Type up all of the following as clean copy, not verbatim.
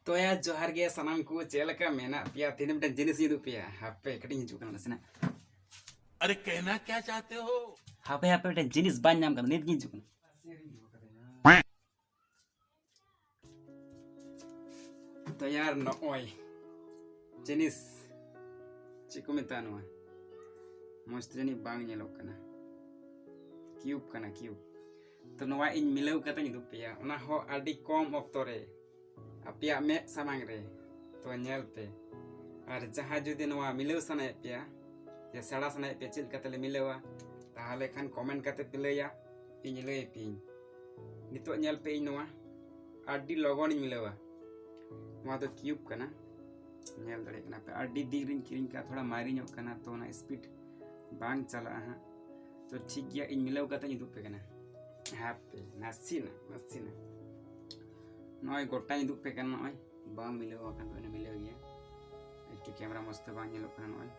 तो यार जोहार गे सनम को चेलका मेना पिया तीन मिनट जिनिस हिदू पिया हापे कटिंग हिजू कना नसना। अरे कहना क्या चाहते हो? हापे हापे मिनट जिनिस बान नाम कना नित हिजू कना। तो यार नॉय जिनिस चिको मेतानुआ मस्त जनी बांग नेलो कना क्यूब कना क्यूब। तो नवा इन मिलाव कता हिदू पिया ओना हो आडी कम ऑक्टो रे अपिया में सामांग रे तो नेल पे और जहाँ जुदी नवा मिलाव सनाय पिया या सड़ा सनाय पे चिल कतले मिलावा ताहले खान कमेंट कते पे लैया इन लay पिन नितो नेल पे इन नवा आडी लोगन इन मिलावा नवा तो क्यूब कना नेल दड़े कना पे आडी दिग्रिन किरिन का थोड़ा मारी ᱧᱚᱜ कना तो ना स्पीड बांग चला हा तो ठीक गया इन मिलाव कते इन दुप पे कना हापे नासीना नॉय गोटा इन दुप पे कना नॉय बांग मिलाव कन तो मिलाव गया एक कैमरा मस्त बांग नेलो कना नॉय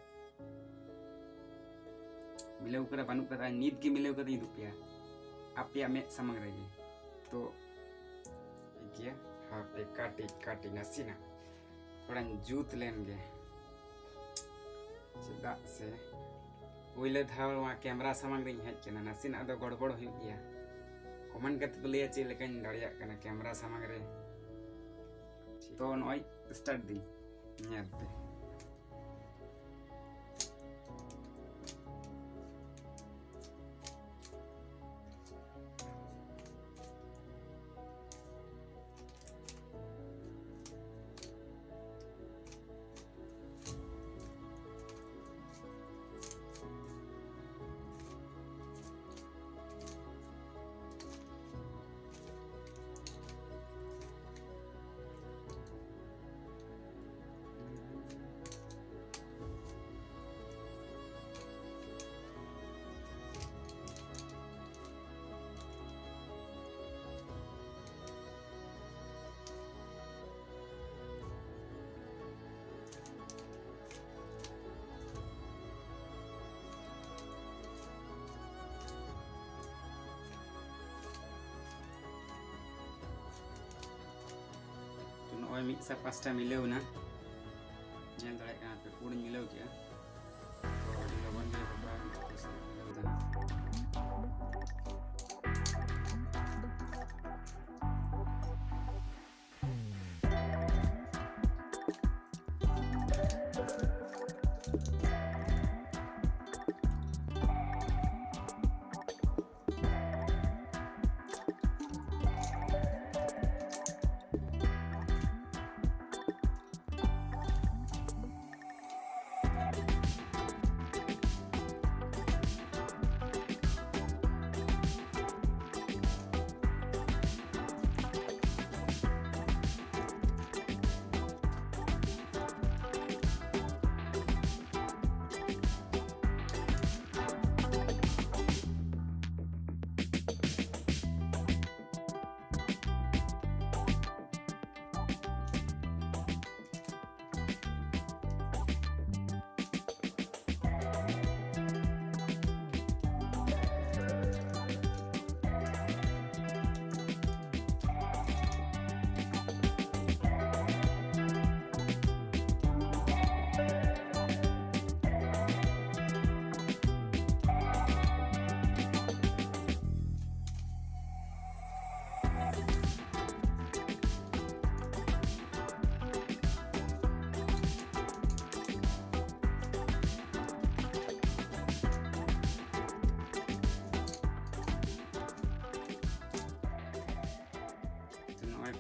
मिलाव करा बानु करा नीत की मिलाव कते इन दुप पे आपया में समंग रही तो गया हापे काटी नासीना थोड़ा जूत लेंगे चेदा से पहले धाव वहाँ कैमरा सामान रही है क्या नासीना दो गड़बड़ हो गया कमेंट करते पे लिया चेले कहीं दाड़िया करना कैमरा सामान रे तो नॉय स्टार्ट दी ᱧᱮᱞ पे नॉय मिक्सा पास्ता मिलाव ना नेल दड़े कना पे पूर्ण मिलाव किया तो अडी लबन के बाबा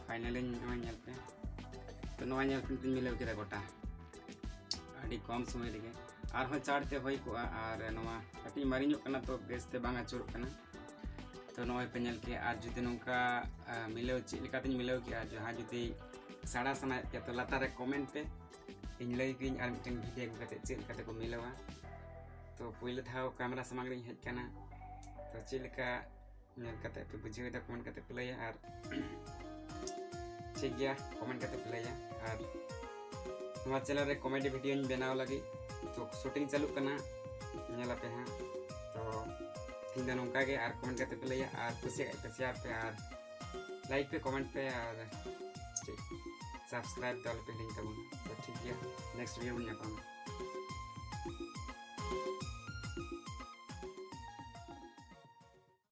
फाइनली नेल पे तो नेल पे मिलाव के गोटा अभी कम समय लगे और चाड़ते हो और कटी मारी तो बेसते बांग आचुर तो नॉय पे नेल के और जुदी नौका मिलाव चेक मिलाव के जहाँ जुदी साड़ा सना पे तो लातार रे कमेंट पे इन लई किन और मिटन वीडियो को चेक को मिलावा तो पहले धाव कैमरा सामान रही हेज तो चेका नेल पे बुझे कमेंट करते पे लैया और ठीक गया कमेंट करते पे लैया और हमारे चैनल रे कॉमेडी वीडियो बनाव लगी तो शूटिंग चालू करना नेला पे हाँ तो तीन दिन उनका के और कमेंट करते पे लैया और कुछ शेयर पे और लाइक पे कमेंट पे और ठीक subscribe ᱫᱚ ᱟᱞᱚᱯᱮ ᱦᱤᱲᱤᱧ ᱛᱟᱵᱚᱱᱟ ᱛᱚ ᱴᱷᱤᱠ ᱜᱮᱭᱟ ᱱᱮᱠᱥᱴ ᱵᱷᱤᱰᱤᱭᱳ ᱵᱚᱱ ᱧᱟᱯᱟᱢᱟ